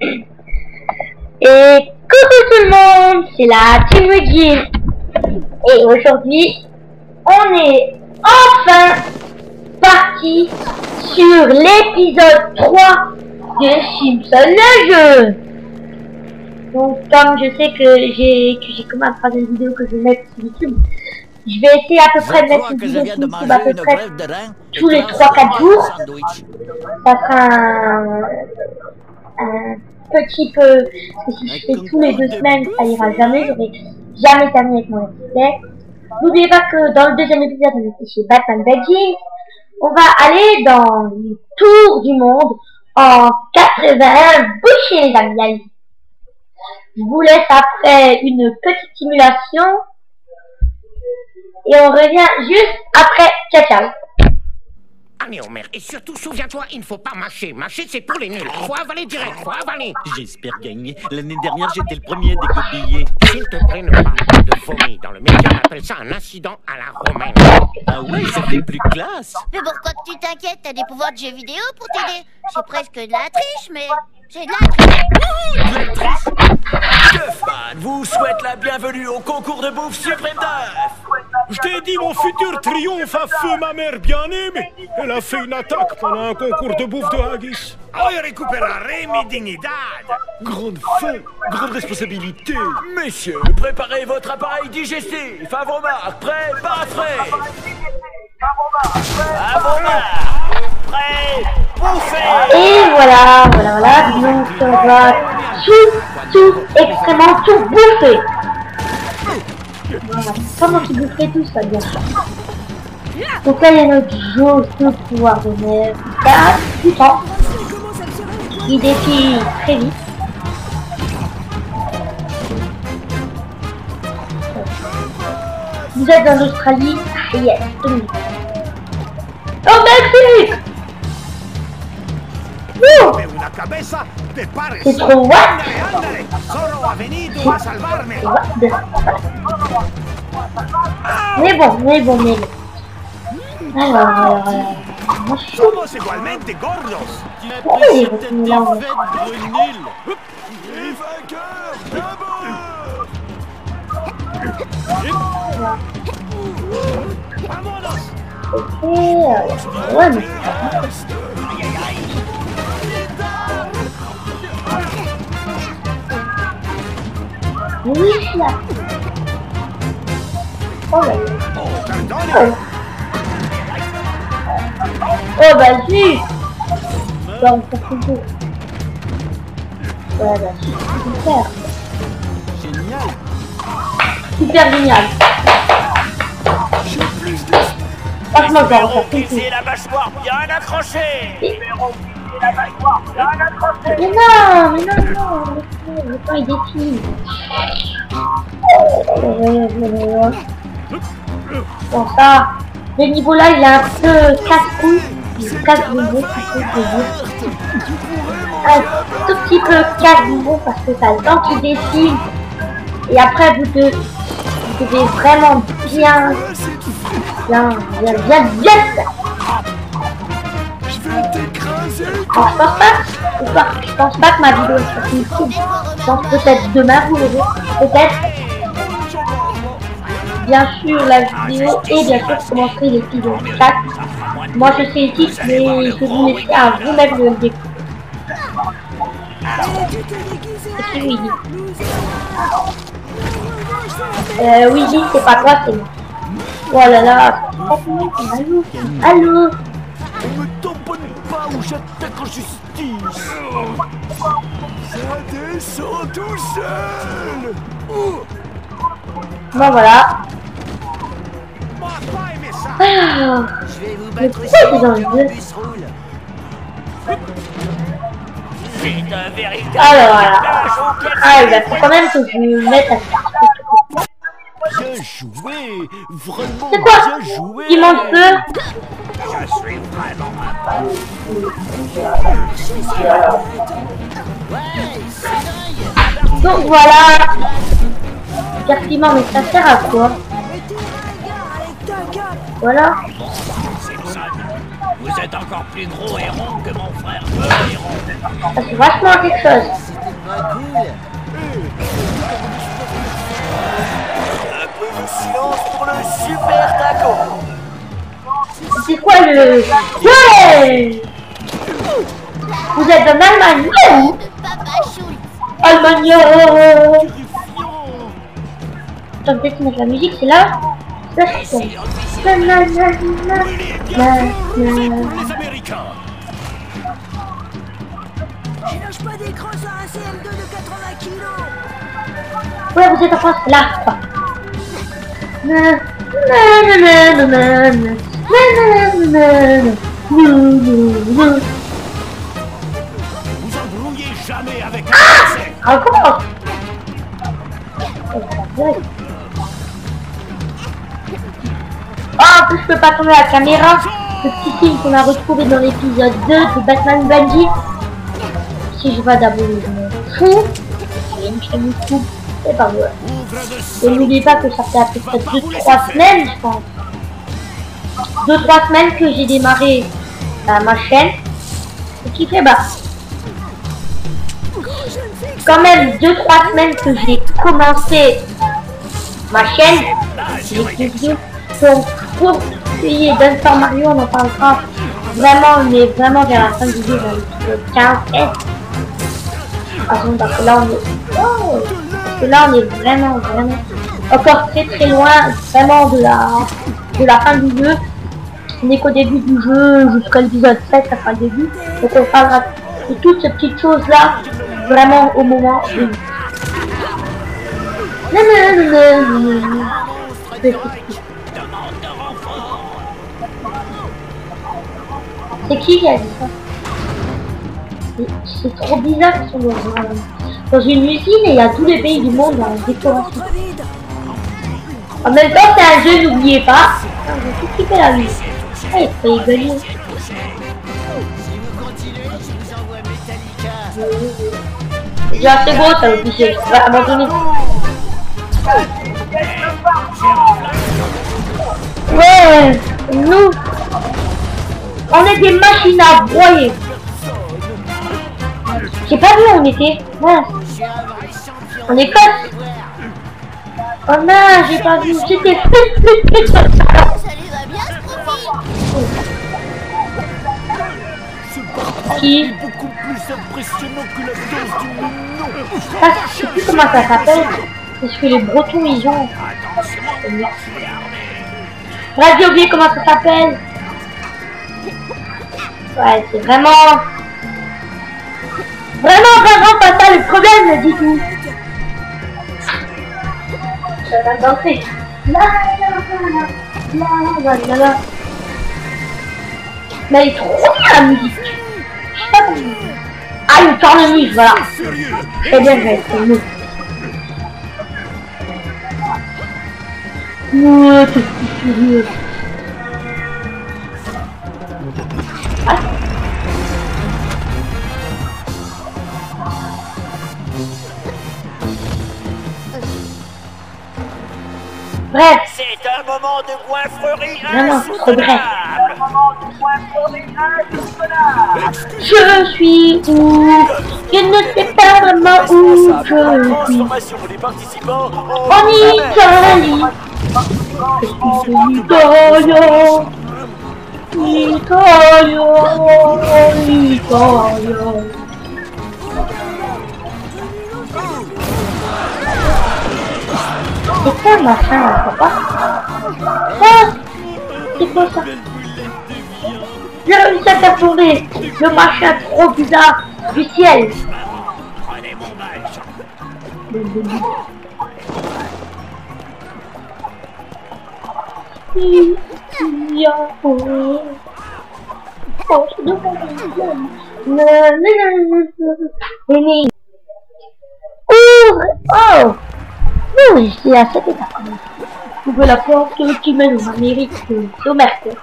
Et coucou tout le monde, c'est la Team Regime. Et aujourd'hui, on est enfin parti sur l'épisode 3 de Simpson le jeu. Donc comme je sais que j'ai comme un troisième vidéo que je vais mettre sur YouTube, je vais essayer à peu près de mettre une vidéo sur YouTube à peu près tous les 3-4 jours. Ça sera un petit peu, parce que si je fais tous les 2 semaines, ça ira jamais, j'aurai jamais terminé avec mon essai. N'oubliez pas que dans le deuxième épisode, on était chez Batman Beijing. On va aller dans le tour du monde en 80 bouchées, les amis. Allez. Je vous laisse après une petite simulation. Et on revient juste après. Ciao, ciao. Allez, Homer, et surtout, souviens-toi, il ne faut pas mâcher. Mâcher, c'est pour les nuls. Faut avaler direct, faut avaler. J'espère gagner. L'année dernière, j'étais le premier à décobiller. S'il te plaît, ne parle pas de vomi. Dans le métier, on appelle ça un incident à la romaine. Ah ouais, ça fait plus classe. Mais pourquoi tu t'inquiètes? T'as des pouvoirs de jeux vidéo pour t'aider. C'est presque de la triche, mais c'est de la triche. De la triche. Duffman vous souhaite la bienvenue au concours de bouffe suprême d'œuf. Je t'ai dit, mon futur triomphe a feu ma mère bien-aimée. Elle a fait une attaque pendant un concours de bouffe de haggis. Hoy recuperaré mi dignidad. Grande faim, grande responsabilité. Messieurs, préparez votre appareil digestif. À vos marques, prêts, pas frais. À vos marques, prêts, bouffez. Et voilà. Donc on va tout, extrêmement tout bouffer. Comment tu boufferais tout ça, bien sûr. Donc là, il y a notre jauge de pouvoir de mer. Là, du temps. Il défile très vite. Vous êtes en Australie. Ah, yes, 2 minutes. Oh, Mexique! C'est trop what? Mais bon. Alors. Moi, je suis... Pourquoi il est retourné là, ouais. Ok, ouais, mais... Oui, je suis là. Oh là là. Oh bah si. Bah on fait tout. Voilà, super. Génial. Super génial. Franchement, je vais en faire tout. C'est la mâchoire bien accrochée. Mais non. Le temps il défile. Bon ça, le niveau là il est un peu casse-couille. Il casse le jeu, un tout petit peu casse-bonbon parce que t'as le temps qui défile. Et après vous devez vraiment bien faire. Alors, je pense pas que ma vidéo est sur YouTube. Je pense peut-être demain vous verrez. Peut-être. Bien sûr la vidéo et bien sûr je commencerai l'épisode 4. Moi je sais le titre mais je vous laisserai à vous-même le découvrir. C'est qui Willy? Willy c'est pas toi, c'est moi. Oh là là. Allô. On me tamponne pas ou j'attaque en justice. Ça descend tout seul. Bon voilà. Je vais vous battre ici dans le jeu. C'est un véritable. Alors voilà. Ah il faut quand même que je me mette à Bien joué. Vraiment c'est quoi? bien joué. Il manque peu. Je suis vraiment Donc voilà. Effectivement, mais ça sert à quoi? Voilà. Simpson, vous êtes encore plus gros et rond que mon frère héron. Ça c'est vachement quelque chose. Un peu de silence pour le super taco. C'est quoi le... Ouais! Vous êtes en Allemagne? Non! De Papa Schultz. Allemagne! Attends, peut-être mettre la musique, c'est là? Là, c'est ça. Les Américains. Je lâche pas d'écran sur un CM2 de 80 kilos. Ouais, vous êtes en France, là, quoi. Vous embrouillez jamais avec un Français. Encore? Oh, en plus, je peux pas tourner la caméra. Le petit film qu'on a retrouvé dans l'épisode 2 de Batman Bungie. Si je vais d'abord, je me fous. J'ai une chaîne YouTube. C'est pas vrai. Et n'oubliez pas que ça fait à peu près 2-3 semaines, je pense. 2-3 semaines que j'ai démarré ma chaîne. Et qui fait bah. Quand même 2-3 semaines que j'ai commencé ma chaîne. J'ai des vidéos. Donc pour essayer d'Unstar Mario, on en parlera vraiment, mais vraiment vers la fin du vidéo, dans le 15 S. Parce que là on est. Oh, parce que là on est vraiment encore très loin vraiment de la fin du jeu. On est qu'au début du jeu jusqu'à l'épisode 7, ça sera le début. Donc on parlera de toutes ces petites choses là vraiment au moment où. C'est qui a dit ça? C'est trop bizarre qu'ils sont dans une usine et il y a tous les pays du monde en décoration. En même temps, c'est un jeu, n'oubliez pas. J'ai tout skippé la nuit. Ah, il faut rigoler. Déjà, c'est beau, ça officiel. Je vais abandonner. Ouais, nous, on est des machines à broyer. J'ai pas vu où on était. Ouais. En Écosse. Oh non, j'ai pas vu. J'étais Ça lui va bien ce profil. Qui? Beaucoup plus impressionnant que la danse du mignon. Ah, je sais plus comment ça s'appelle. C'est ce que les Bretons ils ont. Bref, j'ai oublié comment ça s'appelle. Ouais, c'est vraiment pas ça le problème du tout. Ça va danser. La. Mais elle est trop bien la musique. Je sais pas comment. Ah, une cornemuse, voilà. Très bien, c'est nous. Ouais, c'est furieux. Ah. Bref. C'est un moment de goinfrerie Vraiment, trop bref. insoutenable. Je suis où? Je ne sais pas vraiment où je suis. Transformation des participants En Italie. Italia. C'est quoi le machin là, papa? Ah, c'est quoi ça? J'ai réussi à faire tomber le machin trop bizarre du ciel. Prenez mon badge. Oh! Oui, c'est à cet état quand même. Vous pouvez la porte qui mène en Amérique, c'est au mercredi.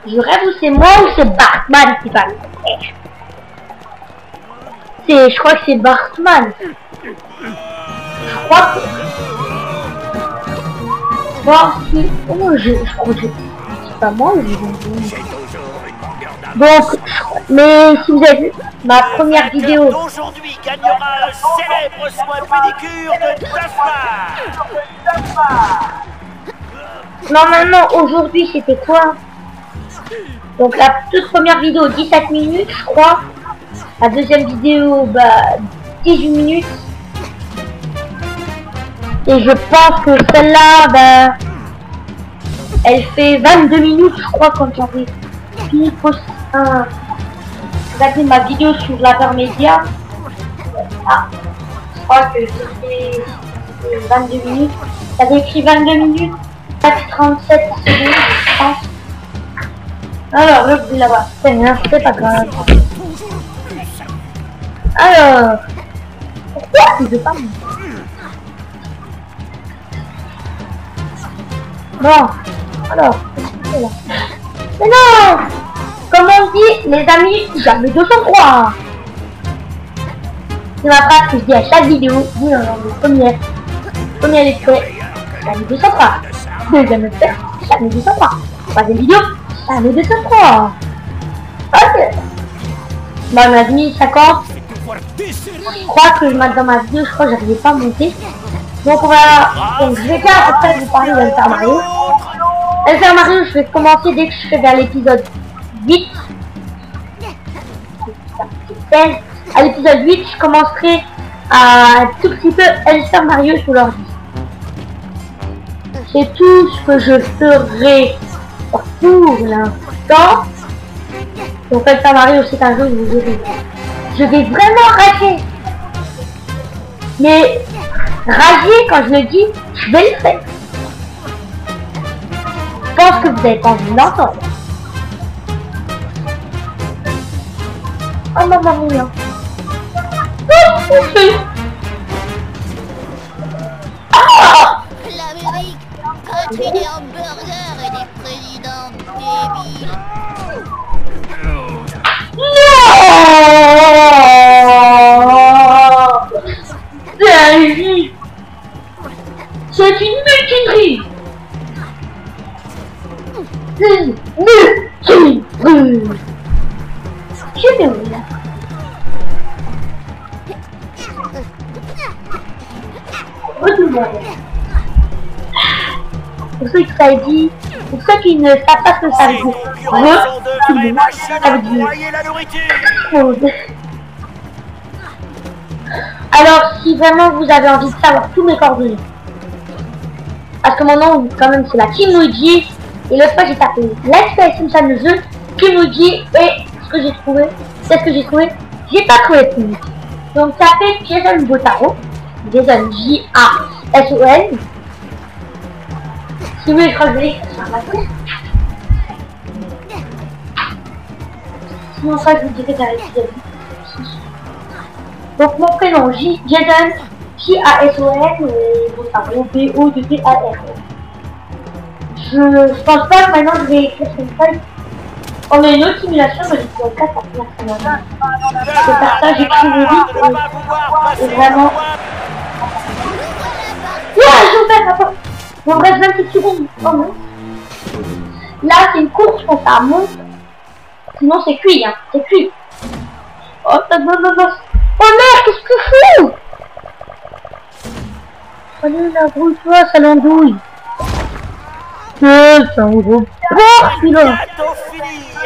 Je rêve ou c'est moi ou c'est Batman qui parle? Je crois que c'est Batman. Je crois que... Bon, si... Oh, je crois que j'ai... pas moi, je vous C'est toujours une longueur d'avance. Donc, mais si vous avez vu ma première vidéo, D'aujourd'hui gagnera un célèbre soin pédicure de Tasma. normalement aujourd'hui c'était quoi? Donc la toute première vidéo 17 minutes je crois. La deuxième vidéo 18 minutes. Et je pense que celle-là elle fait 22 minutes je crois quand j'avais fini regardez ma vidéo sur l'Avermédia. Ah, je crois que c'était 22 minutes. J'avais écrit 22 minutes, 37 secondes, je pense. Alors, le bruit là-bas, c'est rien, c'est pas grave. Alors, pourquoi il veut pas me... Bon, alors, qu'est-ce que c'est là? Mais non! Comme on dit, les amis, jamais 203. C'est ma phrase que je dis à chaque vidéo. Oui, le premier extrait, jamais 203. Deuxième extrait, jamais 203. Troisième vidéo, jamais 203. Ok. Bon, on a mis 50. Je crois que dans ma vidéo, je crois que j'arrivais pas à monter. Donc on va... Donc je vais faire après vous parler d'Alter Mario. Alter Mario, je vais commencer dès que je serai vers l'épisode 8. À l'épisode 8, je commencerai à un tout petit peu Alter Mario sur l'ordi. C'est tout ce que je ferai pour l'instant. Donc Alter Mario, c'est un jeu où je vais vraiment rager. Mais rager, quand je le dis, je vais le faire. Je pense que vous avez pas envie d'entendre. Oh maman mia. L'Amérique, country des hamburgers et des présidents débiles. Non, c'est une mutinerie. Une mutinerie. Je vais où là? Pour ceux qui savent dire, pour ceux qui ne savent pas ce que ça veut dire, ça veut dire. Alors, si vraiment vous avez envie de savoir tous mes coordonnées, parce que mon nom, quand même, c'est la Team Luigi, et l'autre fois j'ai tapé Let's Play Simpson le jeu, Team Luigi, et ce que j'ai trouvé, c'est ce que j'ai trouvé, j'ai pas trouvé Team Luigi. Donc tapez Jason Botaro, Jason J-A-S-O-N. Si vous voulez, je crois que je vais écrire sur ma tête. Sinon, ça, je vous dirai dans l'épisode. Donc, mon prénom, Jason, J-A-S-O-N, et Botaro, B-O-T-A-R. Je pense pas que maintenant je vais écrire sur une feuille. On a une autre simulation, mais je vais 4 à faire. C'est pour ça j'écris vite et vraiment. Ouais, j'ai ouvert la porte. Il me reste 26 secondes. Oh non. Là, c'est une course quand ça monte. Sinon, c'est cuit, hein. C'est cuit. Oh non, non, non. Oh merde, qu'est-ce que tu fous? Allez, la brouille-toi, ça l'andouille. C'est un gros porc, là.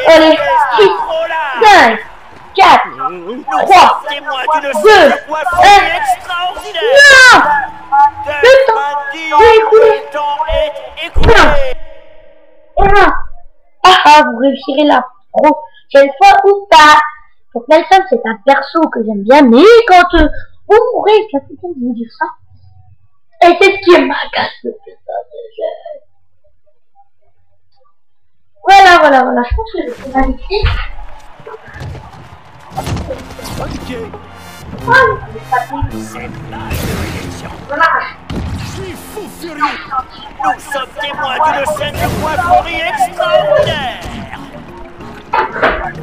Allez, 6, 5, 4, 3, 2, 1. Non! Le temps est écoulé. Non. Ah, vous réussirez la prochaine fois ou pas. Donc Nelson, c'est un perso que j'aime bien, mais quand vous mourrez, j'ai l'impression de vous dire ça. Et c'est ce qui m'agace le plus dans ce jeu. Voilà, je pense que je vais faire ici. Voilà. Je suis fou furieux. Nous sommes témoins d'une scène de coifferie extraordinaire.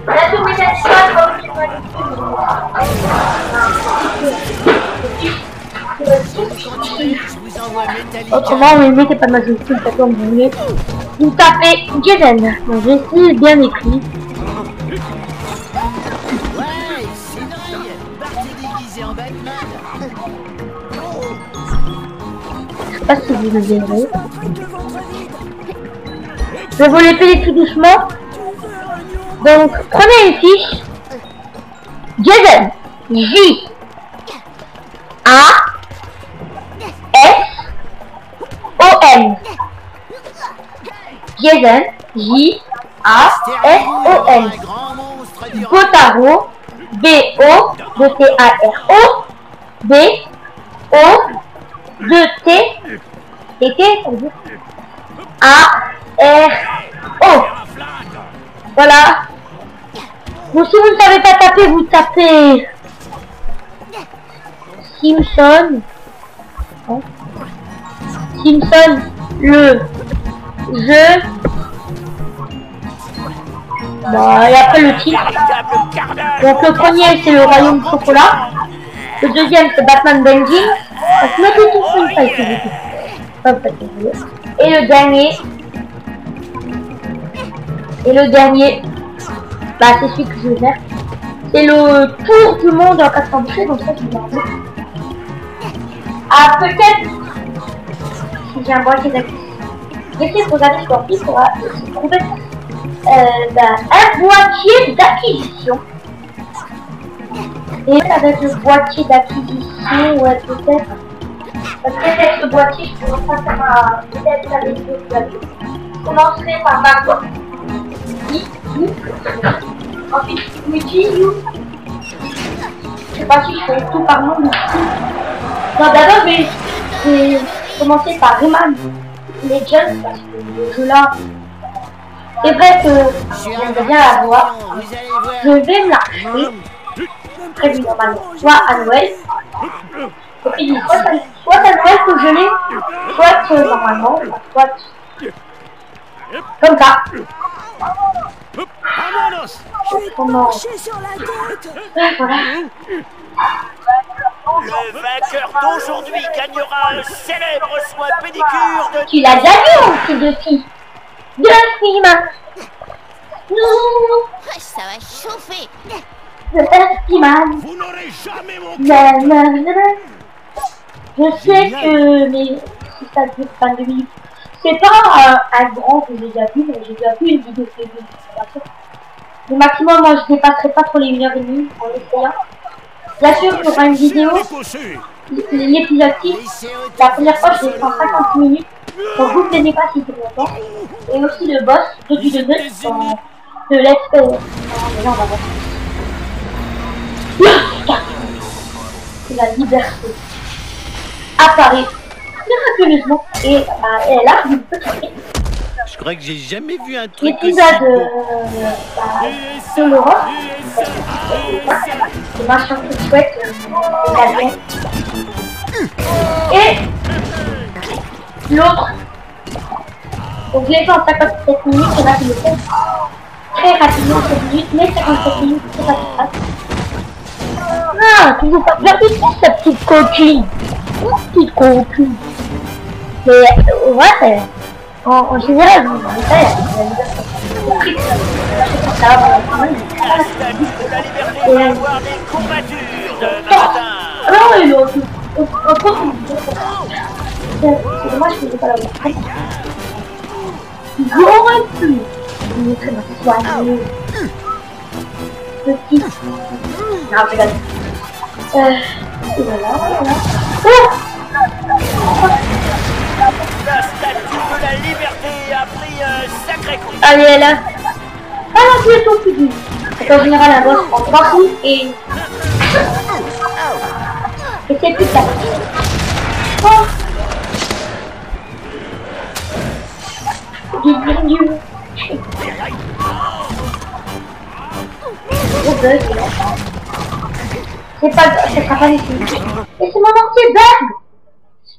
La domination autrement, on ne mettait pas de majuscule, comme vous voulez. Vous tapez Jason. Donc je suis bien écrit. Ouais, sinon, Bart est déguisé en Batman. Je sais pas si vous le verrez. Avec le ventre vide. Je vais vous les payer tout doucement. Donc prenez une fiche. Jason. J. A. S. O. N. Jason. J. A. S. O. N. Un grand monstre du Gotaro. B. O. De T. A. R. O. B. O. De T. T. T. Ça veut dire A. R. O. Voilà. Donc si vous ne savez pas taper, vous tapez Simpson. Hein? Simpson, le jeu. Bon, et après le titre. Donc le premier c'est le Royaume du chocolat. Le deuxième c'est Batman Bending. Donc mettez tout sur une feuille s'il vous plaît. Et le dernier. Bah c'est celui que je vais faire. C'est le tour du monde en 4 bouchées, donc ça je vais regarder. Ah peut-être si j'ai un boîtier d'acquisition. J'essaie de regarder sur l'ordi pour trouver un boîtier d'acquisition. Et avec le boîtier d'acquisition, ouais peut-être. Parce qu'avec ce boîtier, je pourrais pas faire peut-être avec le boîtier. Je commencerai par ma boîte. Ensuite, Luigi, je sais pas si je fais tout par nom. Non, d'abord, je vais commencer par Rayman Legends, parce que le jeu là, c'est vrai que j'aimerais bien la voir. Je vais me l'acheter, prévu normalement, soit à Noël. Et puis, soit à Noël que je l'ai, soit normalement, soit comme ça. Comment Sur la tête. voilà. Le vainqueur d'aujourd'hui gagnera un célèbre soin pédicure de... Tu l'as déjà vu, mon petit Ducky. Ducky, man. Ouais, ça va chauffer. Ducky, man. Vous n'aurez jamais mon Nanana. Je sais que mais si ça dure pas de minutes. C'est pas un grand que j'ai déjà vu, mais j'ai déjà vu une vidéo que j'ai vue. Le maximum, moi je dépasserai pas trop les 1h30 en essayant. Bien sûr, il y aura une vidéo, l'épisode 6. La première fois, je l'ai fait en 50 minutes. Donc vous ne tenez pas si c'est longtemps. Et aussi le boss, du de Let's Play. Mais là, on va voir. C'est la liberté. Apparaît miraculeusement et elle est là, une petite. Je crois que j'ai jamais vu un truc L'épisode sur l'Europe, c'est vachement plus chouette, et l'autre, donc je l'ai fait en 57 minutes, il y en a qui le font très rapidement, 7 minutes, mais 57 minutes, c'est pas très grave. Ah, toujours pas perdu sa petite coquille, petite coquille. Mais ouais, en général, vous savez, La statue de la liberté va avoir des courbatures de matin. non, il l'autre. C'est dommage que je n'ai pas la voir. J'aurais pu. Je mettrais ma soignée. Petit. Non, je rigole. Et voilà. Oh! La statue de la liberté a pris un sacré coup. Allez, elle a. Ah non, tu es ton plus doux. En général, un boss prend 3 coups et c'est plus tard. Oh! Gros bug. C'est pas. Ça sera pas ici. Et c'est mon entier bug!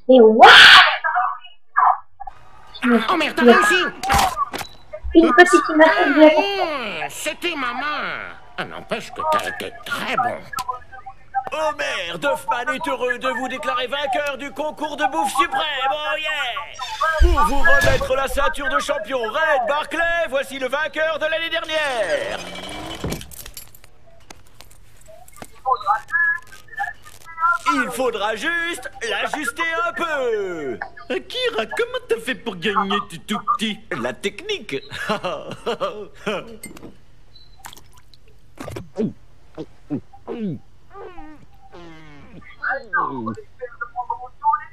Mais what? Oh merde, t'as réussi! Une petite image de la. C'était ma main. N'empêche que t'as été très bon. Homer, Duffman est heureux de vous déclarer vainqueur du concours de bouffe suprême, oh yeah! Pour vous remettre la ceinture de champion Red Barclay, voici le vainqueur de l'année dernière! Il faudra juste l'ajuster un peu! Akira, comment t'as fait pour gagner, tu tout petit? La technique!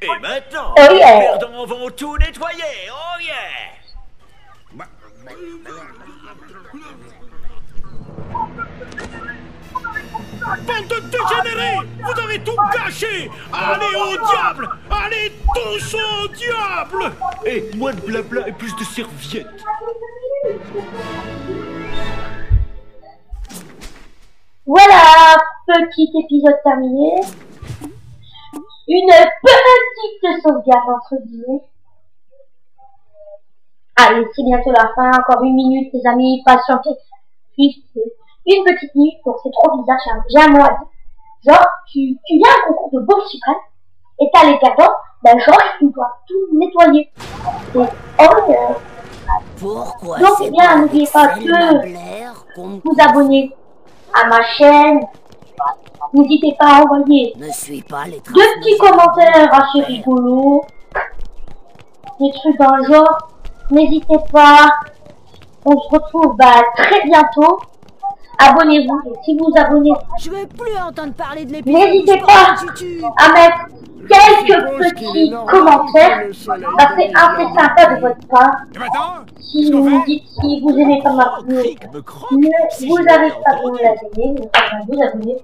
Et maintenant, Oh yeah. les perdants vont tout nettoyer, oh yeah! Bande de dégénérés! Vous avez tout gâché! Allez au diable! Allez tous au diable! Eh, moins de blabla et plus de serviettes. Voilà, petit épisode terminé. Une petite sauvegarde entre guillemets. Allez, c'est bientôt la fin. Encore 1 minute, les amis. Patientez. Juste une petite minute, donc c'est trop bizarre. J'ai un mot à dire. Genre, tu viens à un concours de bouffe suprême et t'as les perdants. Ben genre, tu dois tout nettoyer. Et oh, Pourquoi donc c'est bien, pas n'oubliez avec pas Selma de Blair qu'on vous abonner à ma chaîne. N'hésitez pas à envoyer ne suit pas les traces 2 petits de commentaires assez Selma Blair. rigolos, des trucs dans le genre. N'hésitez pas. On se retrouve très bientôt. Abonnez-vous. Et si vous abonnez, Je veux plus entendre parler de l'épisode. n'hésitez du pas sport tutu. à mettre quelques petits commentaires. Ça c'est assez sympa de votre part. Et maintenant, Si vous me dites si vous aimez pas ma vidéo, vous avez pas besoin de la donner, vous avez pas vous abonner.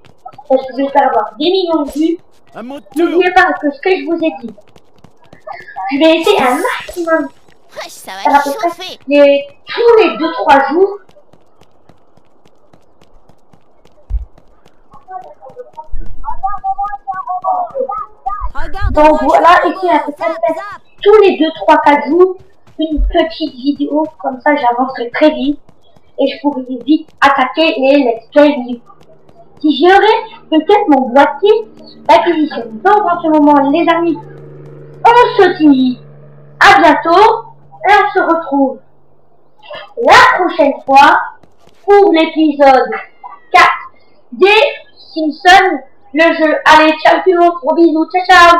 Parce que je vais faire avoir des millions de vues. Un moteur. N'oubliez pas que ce que je vous ai dit, je vais essayer un maximum. Ouais, ça Faire va à peu près chauffer. tous les 2-3 jours. Regarde, Donc moi, voilà, je et suis c'est à peu robot. près Zap, zap. tous les 2-3-4 jours, une petite vidéo, comme ça j'avancerai très vite et je pourrai vite attaquer les let's play vidéo. Si j'aurais peut-être mon boîtier d'acquisition. Donc en ce moment les amis, on se dit à bientôt et on se retrouve la prochaine fois pour l'épisode 4 des Simpsons, le jeu. Allez, ciao tout le monde, gros bisous, ciao ciao.